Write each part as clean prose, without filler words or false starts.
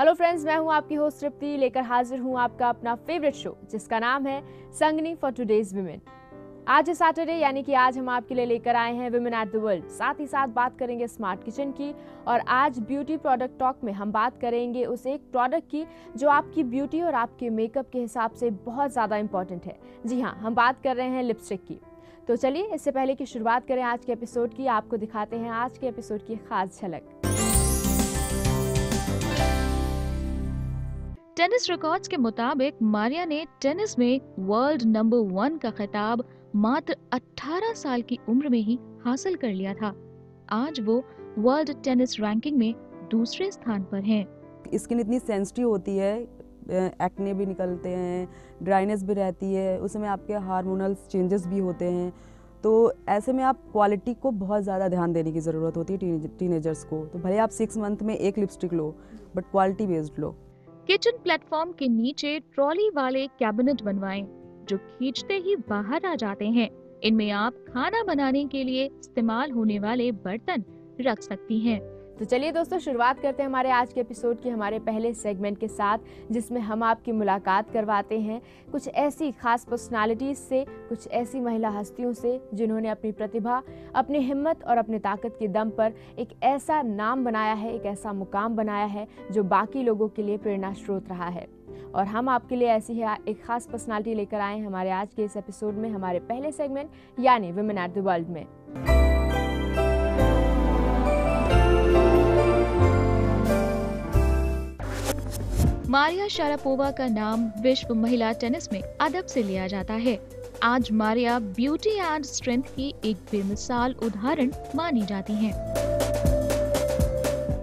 Hello friends, मैं हूं आपकी होस्ट तृप्ति, लेकर हाजिर हूं आपका अपना फेवरेट शो जिसका नाम है संगनी फॉर टुडेज वुमेन। आज है सैटरडे, यानी कि आज हम आपके लिए लेकर आए हैं वुमेन एट द वर्ल्ड। साथ ही साथ बात करेंगे स्मार्ट किचन की, और आज ब्यूटी प्रोडक्ट टॉक में हम बात करेंगे उस एक प्रोडक्ट की जो आपकी ब्यूटी और आपके मेकअप के हिसाब से बहुत ज़्यादा इंपॉर्टेंट है। जी हाँ, हम बात कर रहे हैं लिपस्टिक की। तो चलिए, इससे पहले कि शुरुआत करें आज के एपिसोड की, आपको दिखाते हैं आज के एपिसोड की खास झलक। टेनिस रिकॉर्ड्स के मुताबिक मारिया ने टेनिस में वर्ल्ड नंबर 1 का खिताब मात्र 18 साल की उम्र में ही हासिल कर लिया था। आज वो वर्ल्ड टेनिस रैंकिंग में दूसरे स्थान पर हैं। स्किन इतनी सेंसिटिव होती है, एक्ने भी निकलते हैं, ड्राइनेस भी रहती है, उसमें आपके हार्मोनल चेंजेस भी होते हैं। तो ऐसे में आप क्वालिटी को बहुत ज़्यादा ध्यान देने की ज़रूरत होती है टीनेजर्स को। तो भले आप 6 मंथ में एक लिपस्टिक लो, but quality based low. Kitchen platform के नीचे ट्रॉली वाले कैबिनेट बनवाएं, जो खींचते ही बाहर आ जाते हैं। इनमें आप खाना बनाने के लिए इस्तेमाल होने वाले बर्तन रख सकती हैं। तो चलिए दोस्तों, शुरुआत करते हैं हमारे आज के एपिसोड की हमारे पहले सेगमेंट के साथ, जिसमें हम आपकी मुलाकात करवाते हैं कुछ ऐसी खास पर्सनालिटीज से, कुछ ऐसी महिला हस्तियों से जिन्होंने अपनी प्रतिभा, अपनी हिम्मत और अपनी ताकत के दम पर एक ऐसा नाम बनाया है, एक ऐसा मुकाम बनाया है जो बाकी लोगों के लिए प्रेरणा स्रोत रहा है। और हम आपके लिए ऐसी ही एक खास पर्सनालिटी लेकर आए हैं हमारे आज के इस एपिसोड में, हमारे पहले सेगमेंट यानी वुमेन एट द वर्ल्ड में। मारिया शारापोवा का नाम विश्व महिला टेनिस में अदब से लिया जाता है। आज मारिया ब्यूटी एंड स्ट्रेंथ की एक बेमिसाल उदाहरण मानी जाती हैं।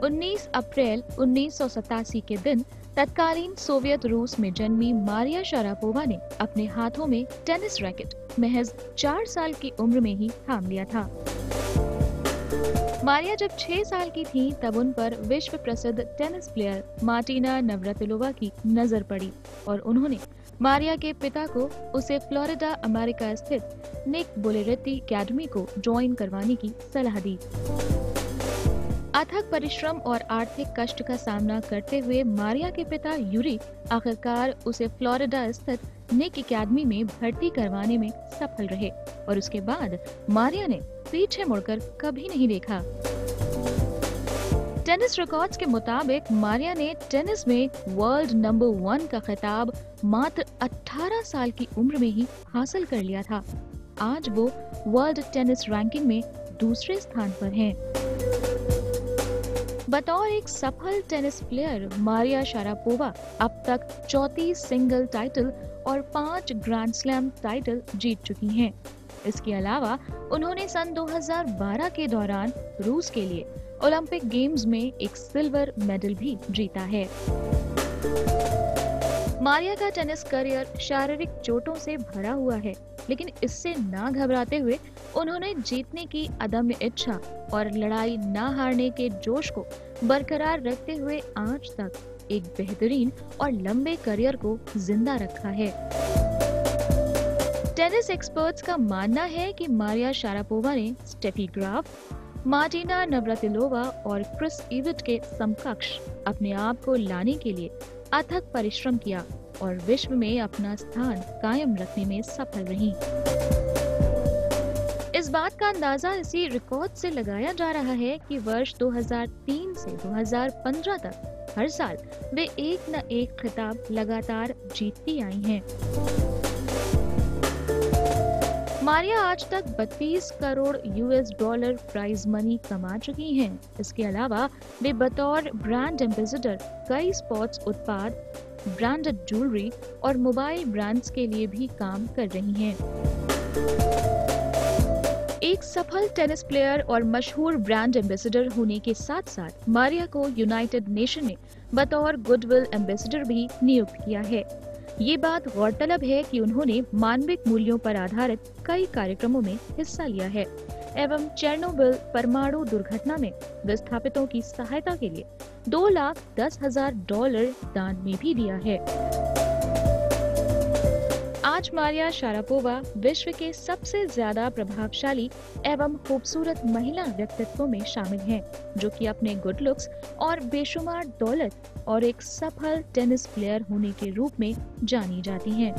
19 अप्रैल 1987 के दिन तत्कालीन सोवियत रूस में जन्मी मारिया शारापोवा ने अपने हाथों में टेनिस रैकेट महज 4 साल की उम्र में ही थाम लिया था। मारिया जब 6 साल की थी तब उन पर विश्व प्रसिद्ध टेनिस प्लेयर मार्टिना नवरातिलोवा की नजर पड़ी और उन्होंने मारिया के पिता को उसे फ्लोरिडा अमेरिका स्थित निक बोलेरेत्ती एकेडमी को ज्वाइन करवाने की सलाह दी। अथक परिश्रम और आर्थिक कष्ट का सामना करते हुए मारिया के पिता यूरी आखिरकार उसे फ्लोरिडा स्थित निक एकेडमी में भर्ती करवाने में सफल रहे और उसके बाद मारिया ने पीछे मुड़कर कभी नहीं देखा। टेनिस रिकॉर्ड्स के मुताबिक मारिया ने टेनिस में वर्ल्ड नंबर 1 का खिताब मात्र 18 साल की उम्र में ही हासिल कर लिया था। आज वो वर्ल्ड टेनिस रैंकिंग में दूसरे स्थान पर हैं। बतौर एक सफल टेनिस प्लेयर मारिया शारापोवा अब तक 34 सिंगल टाइटल और 5 ग्रैंड स्लैम टाइटल जीत चुकी हैं। इसके अलावा उन्होंने सन 2012 के दौरान रूस के लिए ओलंपिक गेम्स में एक सिल्वर मेडल भी जीता है। मारिया का टेनिस करियर शारीरिक चोटों से भरा हुआ है, लेकिन इससे ना घबराते हुए उन्होंने जीतने की अदम्य इच्छा और लड़ाई ना हारने के जोश को बरकरार रखते हुए आज तक एक बेहतरीन और लंबे करियर को जिंदा रखा है। टेनिस एक्सपर्ट्स का मानना है कि मारिया शारापोवा ने स्टेफी ग्राफ, मार्टिना नवरातिलोवा और क्रिस इविट के समकक्ष अपने आप को लाने के लिए अथक परिश्रम किया और विश्व में अपना स्थान कायम रखने में सफल रही। इस बात का अंदाजा इसी रिकॉर्ड से लगाया जा रहा है कि वर्ष 2003 से 2015 तक हर साल वे एक न एक खिताब लगातार जीतती आई हैं। मारिया आज तक 32 करोड़ $US प्राइज मनी कमा चुकी हैं। इसके अलावा वे बतौर ब्रांड एम्बेसडर कई स्पोर्ट्स उत्पाद, ब्रांडेड ज्वेलरी और मोबाइल ब्रांड्स के लिए भी काम कर रही हैं। एक सफल टेनिस प्लेयर और मशहूर ब्रांड एम्बेसडर होने के साथ साथ मारिया को यूनाइटेड नेशन ने बतौर गुडविल एम्बेसडर भी नियुक्त किया है। ये बात गौरतलब है कि उन्होंने मानविक मूल्यों पर आधारित कई कार्यक्रमों में हिस्सा लिया है एवं चेर्नोबिल परमाणु दुर्घटना में विस्थापितों की सहायता के लिए $2,10,000 दान में भी दिया है। आज मारिया शारापोवा विश्व के सबसे ज्यादा प्रभावशाली एवं खूबसूरत महिला व्यक्तित्वों में शामिल हैं, जो कि अपने गुड लुक्स और बेशुमार दौलत और एक सफल टेनिस प्लेयर होने के रूप में जानी जाती हैं।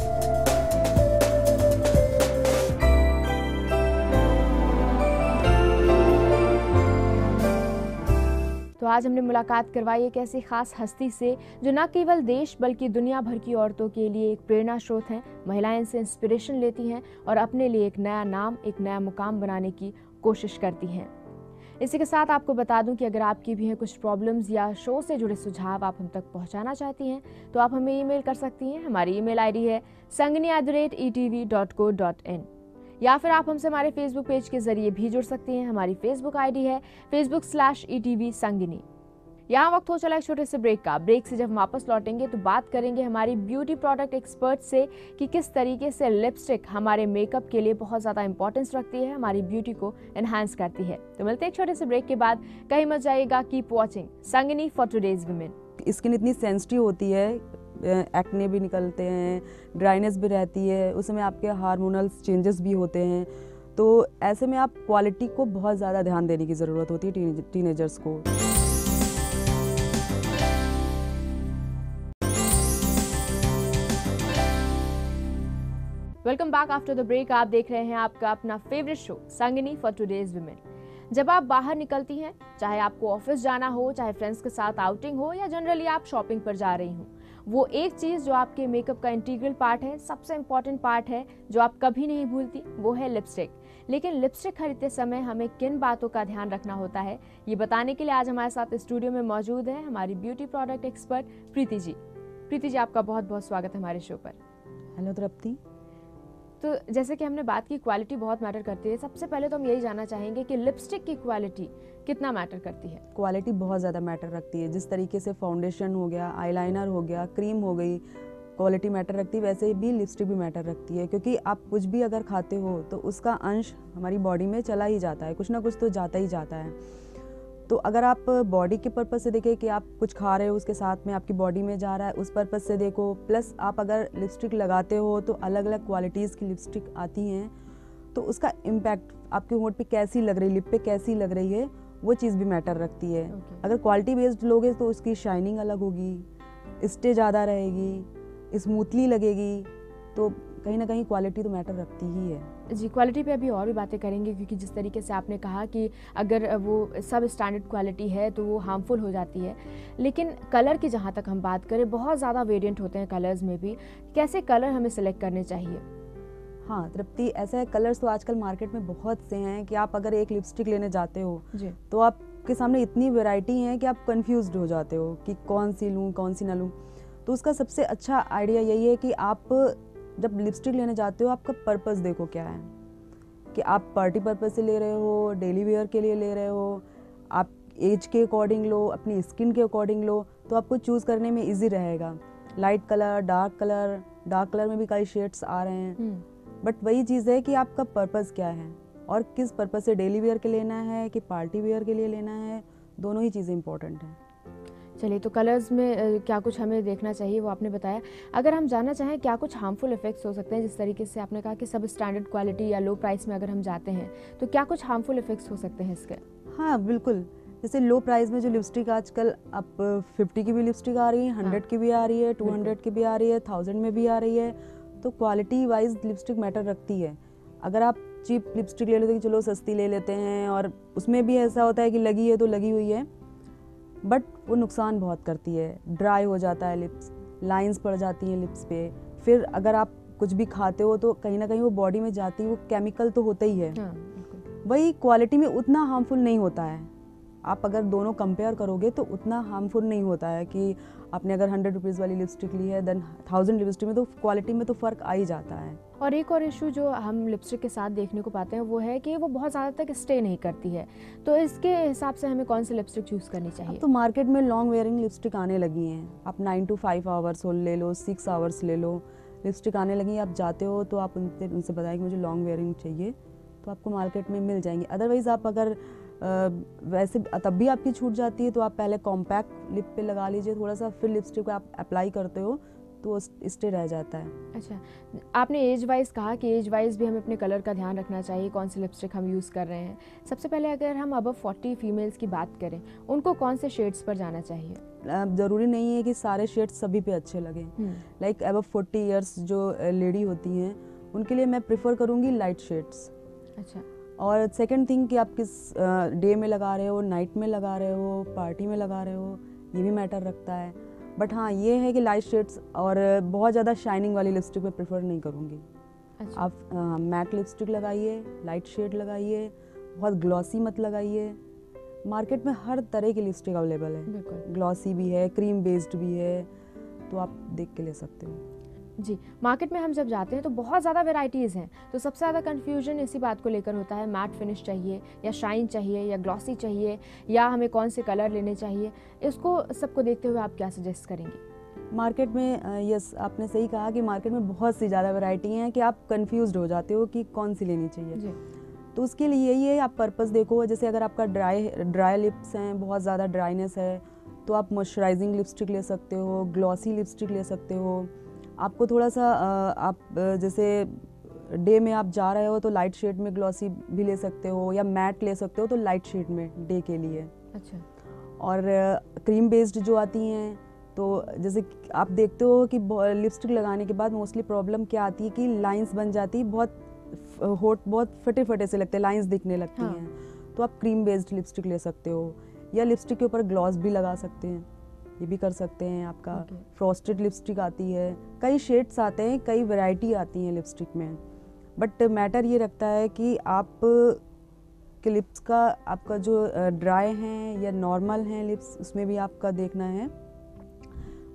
तो आज हमने मुलाकात करवाई एक ऐसी खास हस्ती से जो न केवल देश बल्कि दुनिया भर की औरतों के लिए एक प्रेरणा स्रोत हैं। महिलाएं इनसे इंस्पिरेशन लेती हैं और अपने लिए एक नया नाम, एक नया मुकाम बनाने की कोशिश करती हैं। इसी के साथ आपको बता दूं कि अगर आपकी भी हैं कुछ प्रॉब्लम्स या शो से जुड़े सुझाव आप हम तक पहुंचाना चाहती हैं तो आप हमें ईमेल कर सकती हैं। हमारी ईमेल आईडी है sangini@etv.co.in, या फिर आप हमसे हमारे फेसबुक पेज के जरिए भी जुड़ सकती हैं। हमारी फेसबुक आईडी है facebook/etv संगिनी। यहाँ वक्त हो चला एक छोटे से ब्रेक का। ब्रेक से जब हम वापस लौटेंगे तो बात करेंगे हमारी ब्यूटी प्रोडक्ट एक्सपर्ट से कि किस तरीके से लिपस्टिक हमारे मेकअप के लिए बहुत ज़्यादा इंपॉर्टेंस रखती है, हमारी ब्यूटी को एनहांस करती है। तो मिलते हैं एक छोटे से ब्रेक के बाद। कहीं मत जाइएगा, keep watching Sangini for today's women. Skin इतनी सेंसिटिव होती है, एक्ने भी निकलते हैं, ड्राइनेस भी रहती है, उस समय आपके हार्मोनल चेंजेस भी होते हैं। तो ऐसे में आप क्वालिटी को बहुत ज़्यादा ध्यान देने की ज़रूरत होती है टीनेजर्स को। Welcome back after the break. आप देख रहे हैं आपका अपना favourite show Sangini for today's women. जब आप बाहर निकलती हैं, चाहे आपको ऑफिस जाना हो, चाहे फ्रेंड्स के साथ आउटिंग हो या जनरली आप शॉपिंग पर जा रही हो, वो एक चीज़ जो आपके मेकअप का इंटीग्रल पार्ट है, सबसे इम्पॉर्टेंट पार्ट है, जो आप कभी नहीं भूलती, वो है लिपस्टिक। लेकिन लिपस्टिक खरीदते समय हमें किन बातों का ध्यान रखना होता है, ये बताने के लिए आज हमारे साथ स्टूडियो में मौजूद है हमारी beauty product expert Preeti ji. Preeti ji, आपका बहुत बहुत स्वागत है हमारे शो पर। हेलो तृप्ति। तो जैसे कि हमने बात की, क्वालिटी बहुत मैटर करती है। सबसे पहले तो हम यही जानना चाहेंगे कि लिपस्टिक की क्वालिटी कितना मैटर करती है। क्वालिटी बहुत ज़्यादा मैटर रखती है। जिस तरीके से फाउंडेशन हो गया, आईलाइनर हो गया, क्रीम हो गई, क्वालिटी मैटर रखती है, वैसे भी लिपस्टिक भी मैटर रखती है। क्योंकि आप कुछ भी अगर खाते हो तो उसका अंश हमारी बॉडी में चला ही जाता है, कुछ ना कुछ तो जाता ही जाता है। तो अगर आप बॉडी के पर्पज़ से देखें कि आप कुछ खा रहे हो, उसके साथ में आपकी बॉडी में जा रहा है, उस पर्पज़ से देखो। प्लस आप अगर लिपस्टिक लगाते हो तो अलग अलग क्वालिटीज़ की लिपस्टिक आती हैं, तो उसका इम्पैक्ट आपके होंठ पे कैसी लग रही है, लिप पे कैसी लग रही है, वो चीज़ भी मैटर रखती है। अगर क्वालिटी बेस्ड लोगे तो उसकी शाइनिंग अलग होगी, स्टे ज़्यादा रहेगी, स्मूथली लगेगी। तो कहीं ना कहीं क्वालिटी तो मैटर रखती ही है जी। क्वालिटी पे अभी और भी बातें करेंगे, क्योंकि जिस तरीके से आपने कहा कि अगर वो सब स्टैंडर्ड क्वालिटी है तो वो हार्मफुल हो जाती है। लेकिन कलर की जहाँ तक हम बात करें, बहुत ज़्यादा वेरिएंट होते हैं कलर्स में भी। कैसे कलर हमें सेलेक्ट करने चाहिए? हाँ तृप्ति, ऐसे कलर्स तो आजकल मार्केट में बहुत से हैं कि आप अगर एक लिपस्टिक लेने जाते हो जी, तो आपके सामने इतनी वैरायटी है कि आप कंफ्यूज्ड हो जाते हो कि कौन सी लूँ, कौन सी ना लूँ। तो उसका सबसे अच्छा आइडिया यही है कि आप जब लिपस्टिक लेने जाते हो, आपका पर्पस देखो क्या है, कि आप पार्टी पर्पस से ले रहे हो, डेली वेयर के लिए ले रहे हो, आप एज के अकॉर्डिंग लो, अपनी स्किन के अकॉर्डिंग लो, तो आपको चूज़ करने में इजी रहेगा। लाइट कलर, डार्क कलर में भी कई शेड्स आ रहे हैं। बट वही चीज़ है कि आपका पर्पस क्या है और किस पर्पस से, डेली वेयर के लेना है कि पार्टी वेयर के लिए लेना है, दोनों ही चीज़ें इंपॉर्टेंट हैं। चलिए, तो कलर्स में क्या कुछ हमें देखना चाहिए वो आपने बताया। अगर हम जानना चाहें क्या कुछ हार्मफुल इफेक्ट्स हो सकते हैं, जिस तरीके से आपने कहा कि सब स्टैंडर्ड क्वालिटी या लो प्राइस में अगर हम जाते हैं तो क्या कुछ हार्मफुल इफेक्ट्स हो सकते हैं इसके? हाँ बिल्कुल। जैसे लो प्राइस में जो लिपस्टिक आजकल आप 50 की भी लिपस्टिक आ रही है, 100 की भी आ रही है, 200 की भी आ रही है, 1000 में भी आ रही है। तो क्वालिटी वाइज लिपस्टिक मैटर रखती है। अगर आप चीप लिपस्टिक ले लेते हैं, चलो सस्ती ले लेते हैं, और उसमें भी ऐसा होता है कि लगी है तो लगी हुई है, बट वो नुकसान बहुत करती है। ड्राई हो जाता है लिप्स, लाइंस पड़ जाती हैं लिप्स पे। फिर अगर आप कुछ भी खाते हो तो कहीं ना कहीं वो बॉडी में जाती है, वो केमिकल तो होता ही है। वही क्वालिटी में उतना हार्मफुल नहीं होता है। आप अगर दोनों कंपेयर करोगे तो उतना हार्मफुल नहीं होता है कि आपने अगर 100 रुपीज़ वाली लिपस्टिक ली है, देन 1000 लिपस्टिक में तो क्वालिटी में तो फ़र्क आ ही जाता है। और एक और इशू जो हम लिपस्टिक के साथ देखने को पाते हैं वो है कि वो बहुत ज़्यादा तक स्टे नहीं करती है। तो इसके हिसाब से हमें कौन सी लिपस्टिक चूज़ करनी चाहिए? अब तो मार्केट में लॉन्ग वेयरिंग लिपस्टिक आने लगी हैं। आप 9 to 5 आवर्स ले लो, 6 आवर्स ले लो, लिपस्टिक आने लगी। आप जाते हो तो आप उनसे बताएं कि मुझे लॉन्ग वेयरिंग चाहिए, तो आपको मार्केट में मिल जाएंगी। अदरवाइज़ आप अगर वैसे तब भी आपकी छूट जाती है तो आप पहले कॉम्पैक्ट लिप पे लगा लीजिए थोड़ा सा, फिर लिपस्टिक को आप अप्लाई करते हो तो वो स्टे रह जाता है। अच्छा, आपने एज वाइज कहा कि एज वाइज भी हमें अपने कलर का ध्यान रखना चाहिए, कौन सी लिपस्टिक हम यूज़ कर रहे हैं। सबसे पहले अगर हम अबव 40 फीमेल्स की बात करें, उनको कौन से शेड्स पर जाना चाहिए? ज़रूरी नहीं है कि सारे शेड्स सभी पे अच्छे लगें। लाइक अबव 40 ईयर्स जो लेडी होती हैं उनके लिए मैं प्रेफर करूँगी लाइट शेड्स। अच्छा। और सेकंड थिंग कि आप किस डे में लगा रहे हो, नाइट में लगा रहे हो, पार्टी में लगा रहे हो, ये भी मैटर रखता है। बट हाँ, ये है कि लाइट शेड्स और बहुत ज़्यादा शाइनिंग वाली लिपस्टिक मैं प्रेफर नहीं करूँगी। अच्छा। आप मैट लिपस्टिक लगाइए, लाइट शेड लगाइए, बहुत ग्लॉसी मत लगाइए। मार्केट में हर तरह की लिपस्टिक अवेलेबल है, बिल्कुल। ग्लॉसी भी है, क्रीम बेस्ड भी है, तो आप देख के ले सकते हो। जी, मार्केट में हम जब जाते हैं तो बहुत ज़्यादा वेराइटीज़ हैं, तो सबसे ज़्यादा कन्फ्यूजन इसी बात को लेकर होता है, मैट फिनिश चाहिए या शाइन चाहिए या ग्लॉसी चाहिए या हमें कौन से कलर लेने चाहिए। इसको सबको देखते हुए आप क्या सजेस्ट करेंगे? मार्केट में यस, आपने सही कहा कि मार्केट में बहुत सी ज़्यादा वैरायटी हैं कि आप कंफ्यूज्ड हो जाते हो कि कौन सी लेनी चाहिए। जी। तो उसके लिए यही है, आप पर्पस देखो। जैसे अगर आपका ड्राई लिप्स हैं, बहुत ज़्यादा ड्राइनेस है, तो आप मॉइस्चराइजिंग लिपस्टिक ले सकते हो, ग्लॉसी लिपस्टिक ले सकते हो। आपको थोड़ा सा आप जैसे डे में आप जा रहे हो तो लाइट शेड में ग्लॉसी भी ले सकते हो, या मैट ले सकते हो तो लाइट शेड में डे के लिए। अच्छा। और क्रीम बेस्ड जो आती हैं, तो जैसे आप देखते हो कि लिपस्टिक लगाने के बाद मोस्टली प्रॉब्लम क्या आती है कि लाइंस बन जाती है, बहुत होठ बहुत फटे फटे से लगते हैं, लाइंस दिखने लगती हैं। तो आप क्रीम बेस्ड लिपस्टिक ले सकते हो, या लिपस्टिक के ऊपर ग्लॉस भी लगा सकते हैं, ये भी कर सकते हैं। आपका फ्रॉस्टेड लिपस्टिक आती है, कई शेड्स आते हैं, कई वैरायटी आती हैं लिपस्टिक में। बट मैटर ये रखता है कि आप के लिप्स का, आपका जो ड्राई हैं या नॉर्मल हैं लिप्स, उसमें भी आपका देखना है,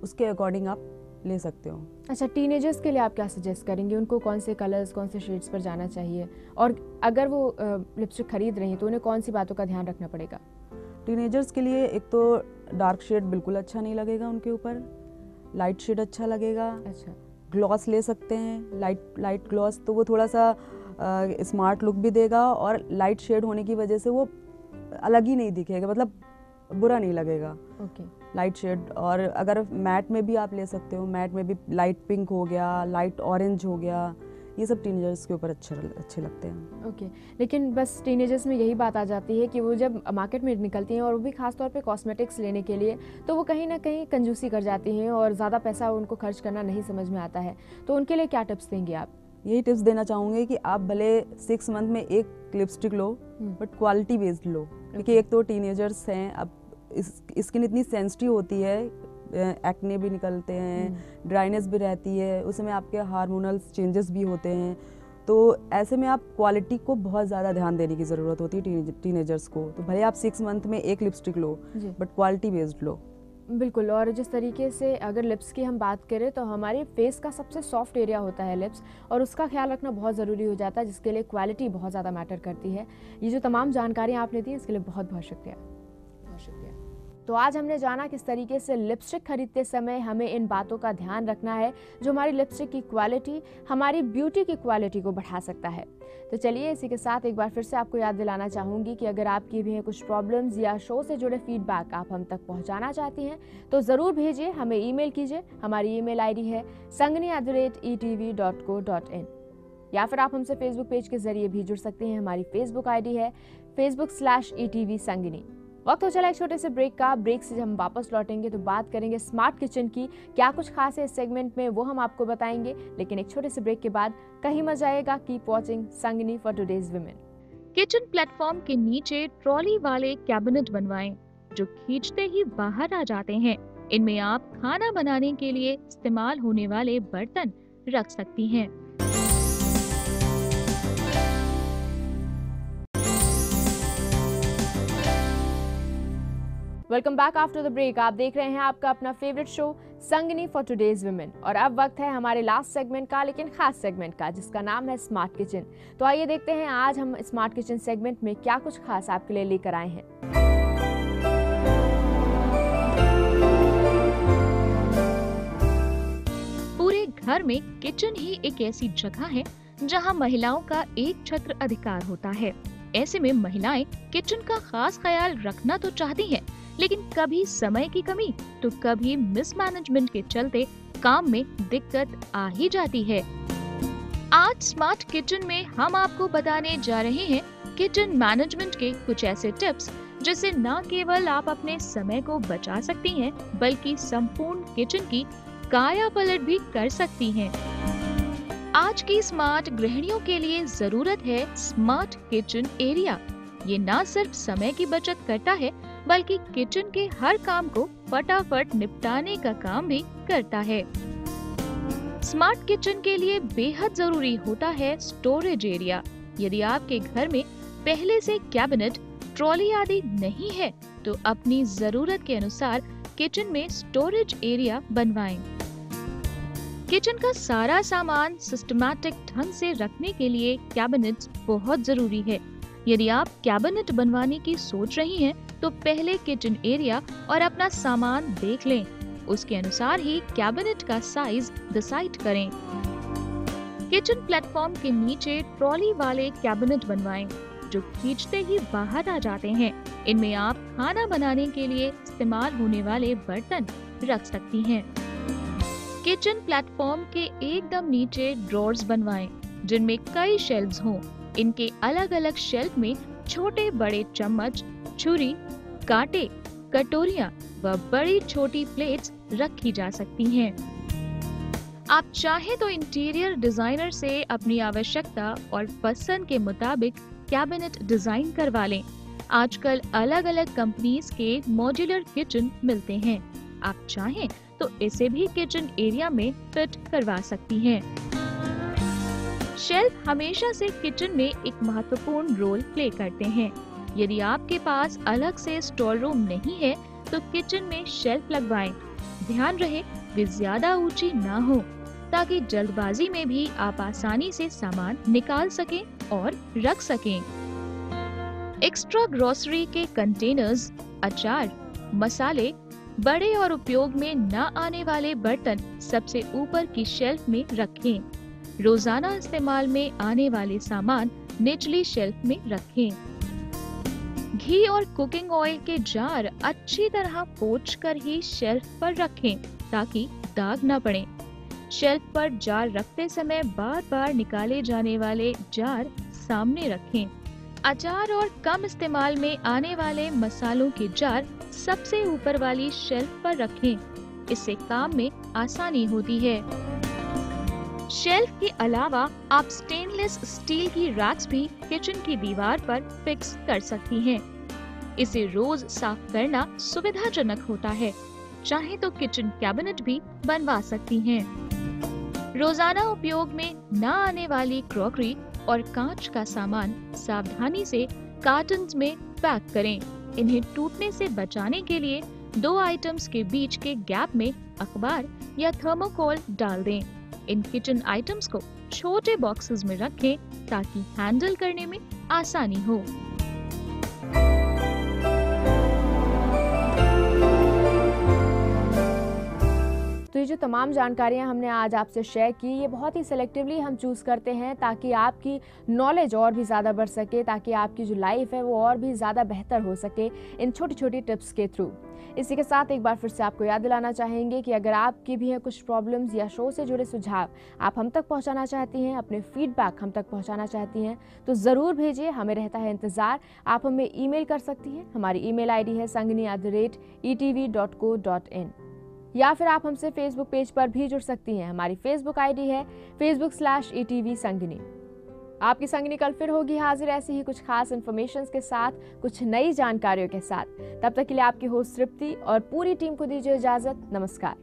उसके अकॉर्डिंग आप ले सकते हो। अच्छा, टीनेजर्स के लिए आप क्या सजेस्ट करेंगे? उनको कौन से कलर्स, कौन से शेड्स पर जाना चाहिए, और अगर वो लिपस्टिक खरीद रही हैं तो उन्हें कौन सी बातों का ध्यान रखना पड़ेगा? टीनेजर्स के लिए एक तो डार्क शेड बिल्कुल अच्छा नहीं लगेगा उनके ऊपर, लाइट शेड अच्छा लगेगा। अच्छा। ग्लॉस ले सकते हैं, लाइट ग्लॉस, तो वो थोड़ा सा स्मार्ट लुक भी देगा, और लाइट शेड होने की वजह से वो अलग ही नहीं दिखेगा, मतलब बुरा नहीं लगेगा। ओके। Light shade. और अगर मैट में भी आप ले सकते हो, मैट में भी लाइट पिंक हो गया, लाइट ऑरेंज हो गया, ये सब टीनेजर्स के ऊपर अच्छे लगते हैं। ओके। लेकिन बस टीनेजर्स में यही बात आ जाती है कि वो जब मार्केट में निकलती हैं, और वो भी खासतौर पे कॉस्मेटिक्स लेने के लिए, तो वो कहीं ना कहीं कंजूसी कर जाती हैं और ज़्यादा पैसा उनको खर्च करना नहीं समझ में आता है। तो उनके लिए क्या टिप्स देंगे आप? यही टिप्स देना चाहूँगी कि आप भले 6 मंथ में एक लिपस्टिक लो, बट क्वालिटी बेस्ड लो, क्योंकि एक तो टीनेजर्स हैं, अब स्किन इतनी सेंसिटिव होती है, एक्ने भी निकलते हैं, ड्राइनेस भी रहती है, उसमें आपके हार्मोनल चेंजेस भी होते हैं। तो ऐसे में आप क्वालिटी को बहुत ज़्यादा ध्यान देने की ज़रूरत होती है टीनेजर्स को। तो भले आप 6 मंथ में एक लिपस्टिक लो, बट क्वालिटी बेस्ड लो। बिल्कुल। और जिस तरीके से अगर लिप्स की हम बात करें तो हमारे फेस का सबसे सॉफ्ट एरिया होता है लिप्स, और उसका ख्याल रखना बहुत ज़रूरी हो जाता है, जिसके लिए क्वालिटी बहुत ज़्यादा मैटर करती है। ये जो तमाम जानकारियाँ आपने दी, इसके लिए बहुत बहुत शुक्रिया। बहुत शुक्रिया। तो आज हमने जाना किस तरीके से लिपस्टिक खरीदते समय हमें इन बातों का ध्यान रखना है, जो हमारी लिपस्टिक की क्वालिटी, हमारी ब्यूटी की क्वालिटी को बढ़ा सकता है। तो चलिए, इसी के साथ एक बार फिर से आपको याद दिलाना चाहूँगी कि अगर आपकी भी हैं कुछ प्रॉब्लम्स या शो से जुड़े फीडबैक आप हम तक पहुँचाना चाहती हैं तो ज़रूर भेजिए, हमें ईमेल कीजिए। हमारी ईमेल आईडी है sangni@etv.co.in, या फिर आप हमसे फेसबुक पेज के जरिए भी जुड़ सकते हैं। हमारी फेसबुक आईडी है facebook/etv संगिनी। वक्त हो चला एक छोटे से ब्रेक का। ब्रेक से जब हम वापस लौटेंगे तो बात करेंगे स्मार्ट किचन की। क्या कुछ खास है इस सेगमेंट में, वो हम आपको बताएंगे, लेकिन एक छोटे से ब्रेक के बाद। कहीं मजा आएगा। Keep watching Sangini for today's women. Kitchen platform के नीचे ट्रॉली वाले कैबिनेट बनवाएं, जो खींचते ही बाहर आ जाते हैं। इनमें आप खाना बनाने के लिए इस्तेमाल होने वाले बर्तन रख सकती हैं। Welcome back after the break. आप देख रहे हैं आपका अपना favourite show Sangini for today's women, और अब वक्त है हमारे लास्ट सेगमेंट का, लेकिन खास सेगमेंट का, जिसका नाम है स्मार्ट किचन। तो आइए देखते हैं आज हम स्मार्ट किचन सेगमेंट में क्या कुछ खास आपके लिए लेकर आए हैं। पूरे घर में किचन ही एक ऐसी जगह है जहां महिलाओं का एक छत्र अधिकार होता है। ऐसे में महिलाएं किचन का खास ख्याल रखना तो चाहती हैं, लेकिन कभी समय की कमी तो कभी मिसमैनेजमेंट के चलते काम में दिक्कत आ ही जाती है। आज स्मार्ट किचन में हम आपको बताने जा रहे हैं किचन मैनेजमेंट के कुछ ऐसे टिप्स जिससे न केवल आप अपने समय को बचा सकती हैं, बल्कि संपूर्ण किचन की काया पलट भी कर सकती हैं। आज की स्मार्ट गृहिणियों के लिए जरूरत है स्मार्ट किचन एरिया। ये न सिर्फ समय की बचत करता है, बल्कि किचन के हर काम को फटाफट निपटाने का काम भी करता है। स्मार्ट किचन के लिए बेहद जरूरी होता है स्टोरेज एरिया। यदि आपके घर में पहले से कैबिनेट, ट्रॉली आदि नहीं है, तो अपनी जरूरत के अनुसार किचन में स्टोरेज एरिया बनवाएं। किचन का सारा सामान सिस्टमैटिक ढंग से रखने के लिए कैबिनेट्स बहुत जरूरी है। यदि आप कैबिनेट बनवाने की सोच रही हैं, तो पहले किचन एरिया और अपना सामान देख लें। उसके अनुसार ही कैबिनेट का साइज डिसाइड करें। किचन प्लेटफॉर्म के नीचे ट्रॉली वाले कैबिनेट बनवाएं, जो खींचते ही बाहर आ जाते हैं। इनमें आप खाना बनाने के लिए इस्तेमाल होने वाले बर्तन रख सकती हैं। किचन प्लेटफॉर्म के एकदम नीचे ड्रॉर्स बनवाएं, जिनमें कई शेल्व्स हों। इनके अलग अलग शेल्फ में छोटे बड़े चम्मच, छुरी, कांटे, कटोरियां व बड़ी छोटी प्लेट्स रखी जा सकती हैं। आप चाहे तो इंटीरियर डिजाइनर से अपनी आवश्यकता और पसंद के मुताबिक कैबिनेट डिजाइन करवा लें। आजकल अलग अलग कंपनीज के मॉड्यूलर किचन मिलते हैं। आप चाहें तो इसे भी किचन एरिया में फिट करवा सकती हैं। शेल्फ हमेशा से किचन में एक महत्वपूर्ण रोल प्ले करते हैं। यदि आपके पास अलग से स्टोर रूम नहीं है, तो किचन में शेल्फ लगवाएं। ध्यान रहे वे ज्यादा ऊंची ना हो, ताकि जल्दबाजी में भी आप आसानी से सामान निकाल सकें और रख सकें। एक्स्ट्रा ग्रोसरी के कंटेनर्स, अचार, मसाले, बड़े और उपयोग में न आने वाले बर्तन सबसे ऊपर की शेल्फ में रखें। रोजाना इस्तेमाल में आने वाले सामान निचली शेल्फ में रखें। घी और कुकिंग ऑयल के जार अच्छी तरह पोंछ कर ही शेल्फ पर रखें, ताकि दाग न पड़े। शेल्फ पर जार रखते समय बार बार निकाले जाने वाले जार सामने रखें। अचार और कम इस्तेमाल में आने वाले मसालों के जार सबसे ऊपर वाली शेल्फ पर रखें। इससे काम में आसानी होती है। शेल्फ के अलावा आप स्टेनलेस स्टील की रैक्स भी किचन की दीवार पर फिक्स कर सकती हैं। इसे रोज साफ करना सुविधाजनक होता है। चाहे तो किचन कैबिनेट भी बनवा सकती हैं। रोजाना उपयोग में न आने वाली क्रॉकरी और कांच का सामान सावधानी से कार्टन्स में पैक करें। इन्हें टूटने से बचाने के लिए 2 आइटम्स के बीच के गैप में अखबार या थर्मोकोल डाल दें। इन किचन आइटम्स को छोटे बॉक्सेस में रखें, ताकि हैंडल करने में आसानी हो। तो ये जो तमाम जानकारियां हमने आज आपसे शेयर की, ये बहुत ही सेलेक्टिवली हम चूज़ करते हैं, ताकि आपकी नॉलेज और भी ज़्यादा बढ़ सके, ताकि आपकी जो लाइफ है वो और भी ज़्यादा बेहतर हो सके इन छोटी छोटी टिप्स के थ्रू। इसी के साथ एक बार फिर से आपको याद दिलाना चाहेंगे कि अगर आपकी भी हैं कुछ प्रॉब्लम्स या शो से जुड़े सुझाव आप हम तक पहुंचाना चाहती हैं, अपने फीडबैक हम तक पहुंचाना चाहती हैं, तो ज़रूर भेजिए। हमें रहता है इंतज़ार। आप हमें ईमेल कर सकती हैं। हमारी ईमेल आईडी है sangini@etv.co.in, या फिर आप हमसे फेसबुक पेज पर भी जुड़ सकती हैं। हमारी फेसबुक आईडी है facebook/etv संगिनी। आपकी संगिनी कल फिर होगी हाजिर ऐसी ही कुछ खास इन्फॉर्मेशन के साथ, कुछ नई जानकारियों के साथ। तब तक के लिए आपकी होस्ट तृप्ति और पूरी टीम को दीजिए इजाजत। नमस्कार।